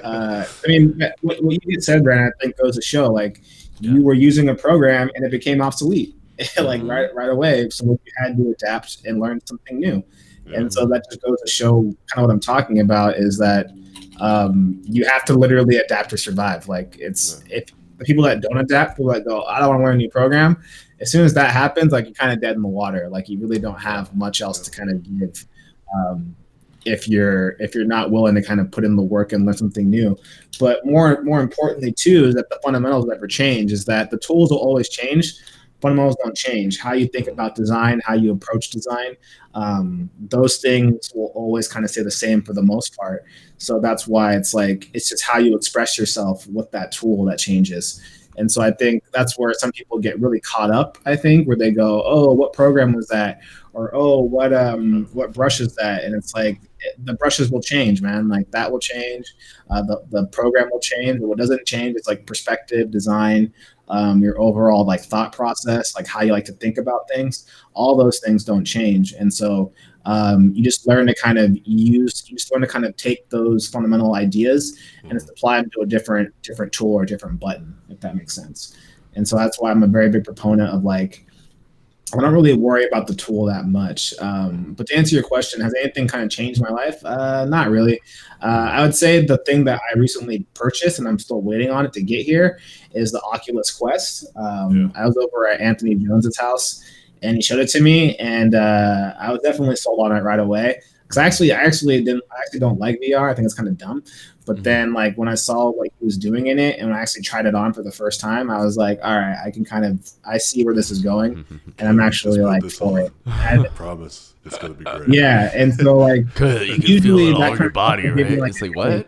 I mean, what you just said, Brandon, I think goes to show like Yeah. you were using a program and it became obsolete like Mm-hmm. right away. So you had to adapt and learn something new. Yeah. And so that just goes to show kind of what I'm talking about is that you have to literally adapt to survive. Like it's if the people that don't adapt, people that go, I don't want to learn a new program. As soon as that happens, like you're kind of dead in the water. Like you really don't have much else to kind of give. Um, if you're not willing to kind of put in the work and learn something new. But more importantly too is that the fundamentals never change. Is that the tools will always change. Fundamentals don't change. How you think about design, how you approach design, those things will always kind of stay the same for the most part. So that's why it's like it's just how you express yourself with that tool that changes. And so I think that's where some people get really caught up. I think where they go, "Oh, what program was that?" Or "Oh, what brush is that?" And it's like the brushes will change, man. Like that will change. The program will change. But what doesn't change is like perspective, design, your overall like thought process, like how you like to think about things. All those things don't change, and so you just learn to kind of you just learn to kind of take those fundamental ideas and just apply them to a different tool or a different button, if that makes sense. And so that's why I'm a very big proponent of like I don't really worry about the tool that much. But to answer your question, has anything kind of changed my life? Not really. I would say the thing that I recently purchased and I'm still waiting on it to get here is the Oculus Quest. I was over at Anthony Jones's house and he showed it to me, and I was definitely sold on it right away. Because I actually don't like VR. I think it's kind of dumb. But then, like when I saw what he was doing in it, and when I actually tried it on for the first time, I was like, "All right, I see where this is going, and I'm actually like for it." I promise it's gonna be great. Yeah, and so like Good. You can feel usually it all that in kind your of stuff body, will give me right? like It's like, a headache,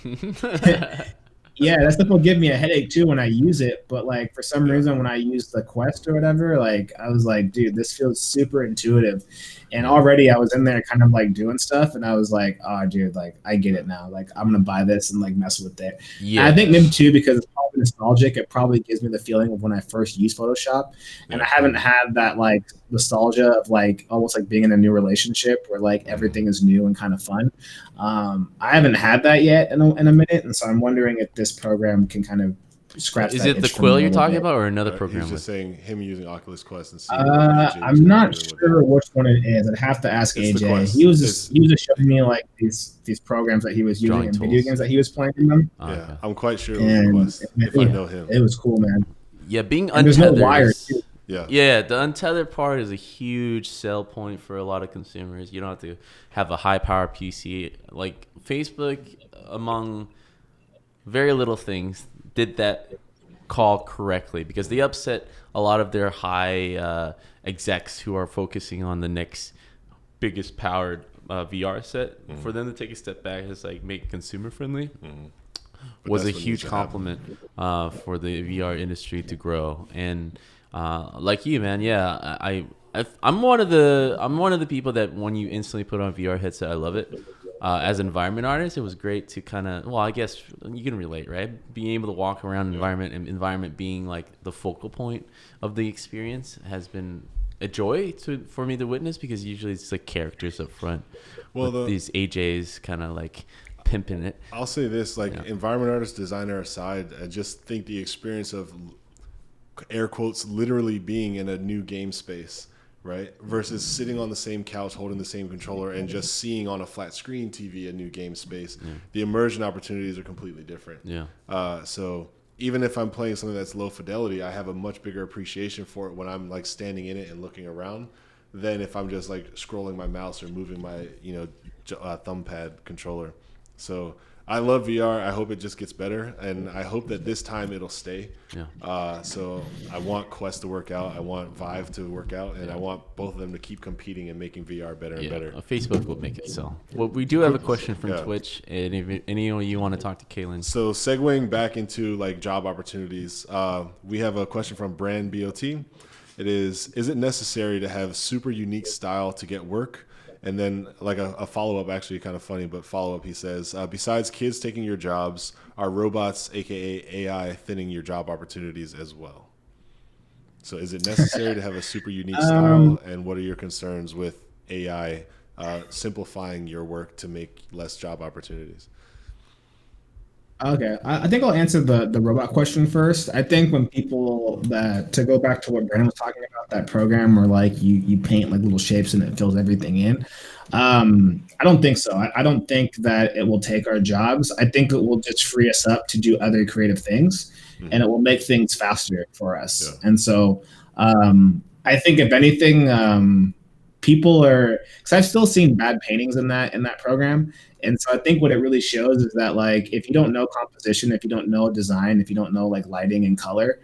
what? too. Yeah, that stuff will give me a headache too when I use it. But like for some reason, when I use the Quest or whatever, like I was like, dude, this feels super intuitive. And already I was in there kind of like doing stuff, and I was like, oh, dude, like I get it now. Like I'm gonna buy this and like mess with it. And I Yeah. think maybe too because it's probably nostalgic. It probably gives me the feeling of when I first used Photoshop, and I haven't had that like nostalgia of like almost like being in a new relationship where like everything is new and kind of fun. I haven't had that yet in a minute, and so I'm wondering if this program can kind of scratch Is that it the itch for me Quill a you're little talking bit. about or another He's program? just saying him using Oculus Quest and seeing what AJ was I'm kind of not doing with it. sure which one it is. I'd have to ask It's the AJ. Quest. He was just showing me like these programs that he was using Drawing and video tools. games that he was playing in them, Yeah, Okay. I'm quite sure it was the and Quest if I know him. it was cool, man. Yeah, being And there's no untethered wires is too. yeah, the untethered part is a huge sell point for a lot of consumers. You don't have to have a high power PC. Like Facebook, among very little things, did that call correctly because they upset a lot of their high execs who are focusing on the next biggest powered VR set. For them to take a step back, it's like make it consumer friendly. Was a huge compliment for the VR industry to grow. And like you, man, yeah, I'm one of the people that when you instantly put on a VR headset, I love it. As an environment artist, it was great to kind of, well, I guess you can relate, right? Being able to walk around environment and environment being like the focal point of the experience has been a joy for me to witness because usually it's like characters up front. Well, these AJs kind of like pimping it. I'll say this, like environment artist, designer aside, I just think the experience of air quotes literally being in a new game space, right? Versus sitting on the same couch holding the same controller and just seeing on a flat screen TV a new game space. The immersion opportunities are completely different. So even if I'm playing something that's low fidelity, I have a much bigger appreciation for it when I'm like standing in it and looking around than if I'm just like scrolling my mouse or moving my thumb pad controller. So I love VR. I hope it just gets better, and I hope that this time it'll stay. So I want Quest to work out. I want Vive to work out, and I want both of them to keep competing and making VR better and better. Facebook will make it sell. Well, we do have a question from Twitch, and if any of you want to talk to Kaylin. So segueing back into like job opportunities, we have a question from Brand BOT. It is it necessary to have super unique style to get work? And then like a follow-up, actually kind of funny, but follow-up, he says, besides kids taking your jobs, are robots, a.k.a. AI, thinning your job opportunities as well? So is it necessary to have a super unique style? And what are your concerns with AI simplifying your work to make less job opportunities? Okay, I think I'll answer the robot question first. I think when people that to go back to what Brandon was talking about, that program where like you paint like little shapes and it fills everything in. I don't think so. I don't think that it will take our jobs. I think it will just free us up to do other creative things, and it will make things faster for Yeah. us. And so I think if anything, people are because I've still seen bad paintings in that program. And so I think what it really shows is that like if you don't know composition, if you don't know design, if you don't know like lighting and color,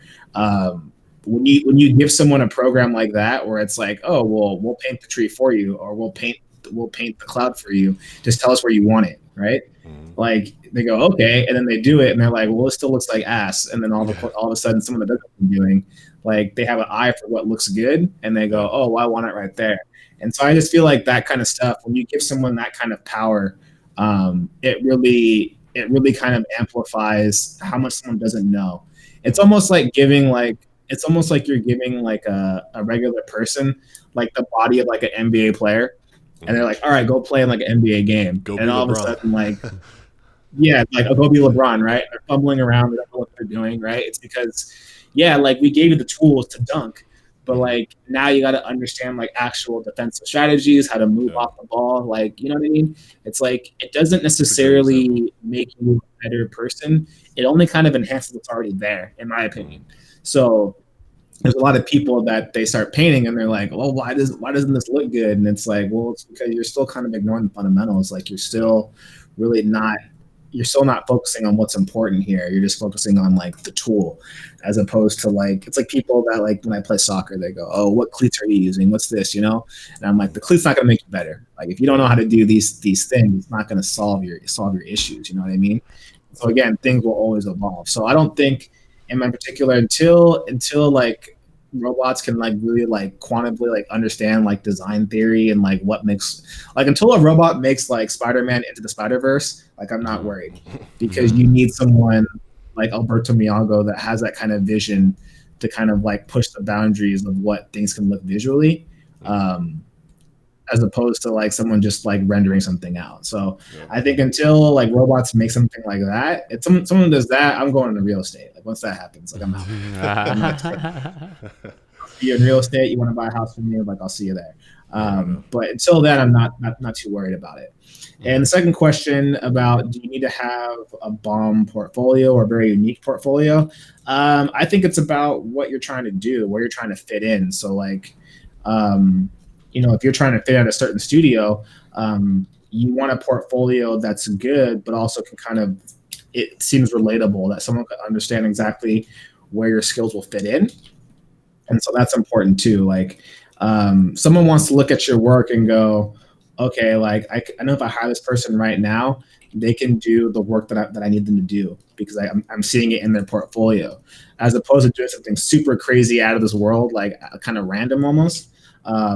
when you give someone a program like that where it's like, oh well, we'll paint the tree for you, or we'll paint the cloud for you, just tell us where you want it, right? Mhm. Like they go okay, and then they do it, and they're like, well, it still looks like ass, and then all of a sudden, someone that doesn't know what they're doing, like they have an eye for what looks good, and they Yeah. go, oh, well, I want it right there. And so I just feel like that kind of stuff, when you give someone that kind of power, it really kind of amplifies how much someone doesn't know. It's Mhm. almost like it's almost like you're giving like a regular person like the body of like an NBA player, and they're Mhm. like, all right, go play in like an NBA game, Go and be all of a LeBron. sudden like yeah, like I'll go be LeBron, right? They're fumbling around, they don't know what they're doing, right? It's because, yeah, like we gave you the tools to dunk, but Mhm. like now you got to understand like actual defensive strategies, how to move Yeah. off the ball. Like, you know what I mean? It's like it doesn't It's a great example. necessarily make you a better person. It only kind of enhances what's already there, in my Mhm. opinion. So there's a lot of people that they start painting and they're like, well, why doesn't this look good? And it's like, well, it's because you're still kind of ignoring the fundamentals. Like Yeah. really not you're still not focusing on what's important here. You're just focusing on like the tool, as opposed to like it's like people that like when I play soccer, they go, oh, what cleats are you using? What's this? And I'm like, Mhm. the cleat's not gonna make you better. Like if you don't know Yeah. how to do these things, it's not gonna solve your issues. You know what I mean? So again, things will always evolve. So I don't think in my particular until like robots can like really like quantitably like understand like design theory and like what makes like until a robot makes like Spider-Man into the Spider-Verse, like I'm not Mhm. worried because you need someone like Alberto Miyago that has that kind of vision to kind of like push the boundaries of what things can look visually. Mhm. Um, as opposed to like someone just like rendering something out. So Yeah. I think until like robots make something like that, if someone does that, I'm going into real estate. Like once that happens, like I'm out. I'm not expecting. I'll see you in real estate. You want to buy a house from me? Like I'll see you there. Yeah. I know. But until then, I'm not too worried about it. And Mhm. the second question about do you need to have a bomb portfolio or a very unique portfolio? I think it's about what you're trying to do, where you're trying to fit in. So like, um, if you're trying to fit at a certain studio, you want a portfolio that's good, but also can kind of it seems relatable that someone could understand exactly where your skills will fit in, and so that's important too. Like, someone wants to look at your work and go, okay, like I know if I hire this person right now, they can do the work that I need them to do because I'm seeing it in their portfolio, as opposed to doing something super crazy out of this world, like kind of random almost.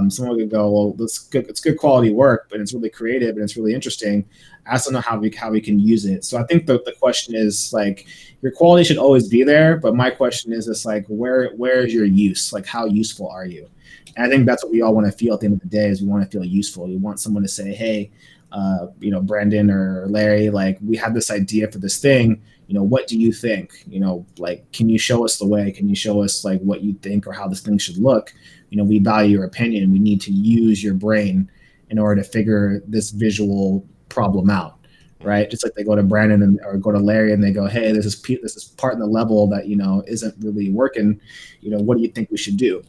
Someone could go, well, it's good quality work, but it's really creative and it's really interesting. I also know how we can use it. So I think the question is like your quality should always be there, but my question is just like where is your use? Like how useful are you? And I think that's what we all want to feel at the end of the day is we want to feel useful. We want someone to say, hey, Brandon or Larry, like we have this idea for this thing. What do you think? Like, can you show us the way? Can you show us like what you think or how this thing should look? We value your opinion. We need to use your brain in order to figure this visual problem out, Mhm. right? Just like they go to Brandon or go to Larry and they go, "Hey, this is part in the level that isn't really working. What do you think we should do?"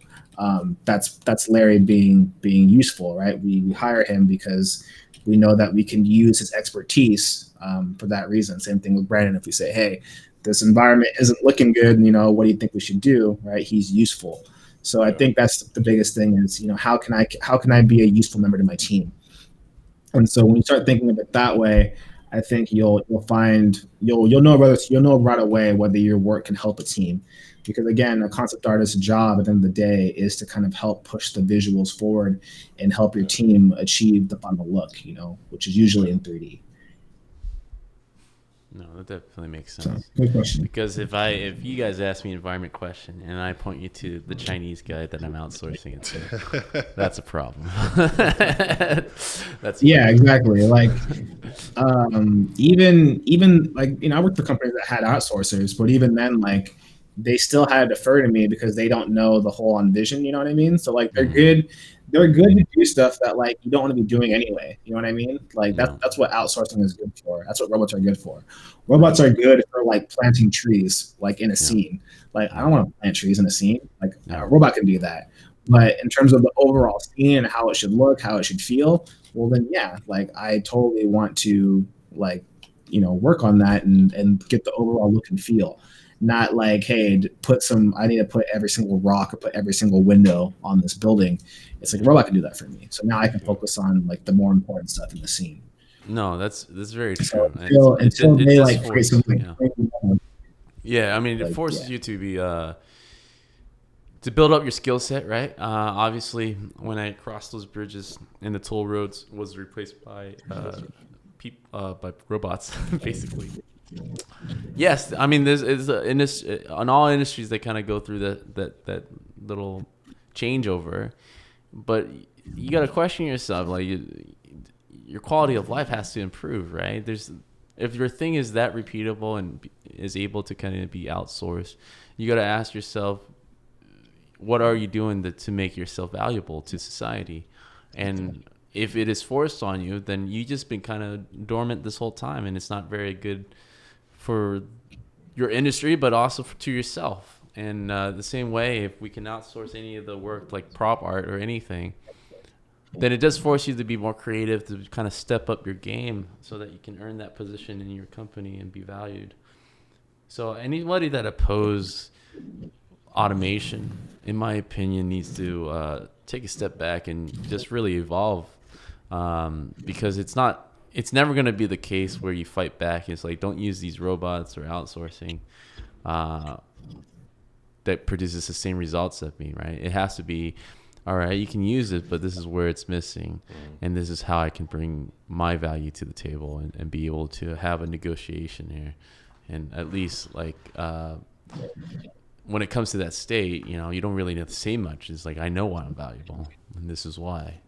That's Larry being useful, right? We hire him because we know that we can use his expertise for that reason. Same thing with Brandon. If we say, "Hey, this environment isn't looking good, what do you think we should do?" Right? He's useful. So I Yeah. think that's the biggest thing is how can I be a useful member to my team? And so when you start thinking of it that way, I think you'll find you'll know right away whether your work can help a team. Because again, a concept artist's job at the end of the day is to kind of help push the visuals forward and help your Yeah. team achieve the final look, which is usually in 3D. No, that definitely makes So, sense. good question. Because if you guys ask me an environment question and I point you to the Chinese guy that I'm outsourcing it to, that's a problem. That's Yeah, exactly. Like, even like, I worked for companies that had outsourcers, but even then, like, they still had to defer to me because they don't know the whole on vision. You know what I mean? So like, they're good to do stuff that like you don't want to be doing anyway. You know what I mean? Like Yeah. that's what outsourcing is good for. That's what robots are good for. Robots are good for like planting trees, like in a scene. Like I don't want to plant trees in a scene. Like a robot can do that. But in terms of the overall scene and how it should look, how it should feel, well then yeah, like I totally want to like work on that and get the overall look and feel. Not like, hey, I need to put every single rock or put every single window on this building. It's like a robot can do that for me. So now I can focus on like the more important stuff in the scene. No, that's very So true. until It they does like create force, something yeah. I mean, it like, forces you to be to build up your skill set, right? Obviously, when I crossed those bridges and the toll roads was replaced by by robots, basically. Yes, I mean, on all industries they kind of go through that little changeover, but you got to question yourself, like your quality of life has to improve, right? If your thing is that repeatable and is able to kind of be outsourced, you got to ask yourself, what are you doing to make yourself valuable to society? And if it is forced on you, then you just been kind of dormant this whole time, and it's not very good for your industry, but also to yourself. And the same way, if we can outsource any of the work like prop art or anything, then it does force you to be more creative, to kind of step up your game so that you can earn that position in your company and be valued. So anybody that opposes automation, in my opinion, needs to take a step back and just really evolve, because it's never going to be the case where you fight back. It's like, don't use these robots or outsourcing that produces the same results as me, right? It has to be, all right, you can use it, but this is where it's missing. And this is how I can bring my value to the table and be able to have a negotiation here. And at least like when it comes to that state, you don't really have to say much. It's like, I know why I'm valuable, and this is why.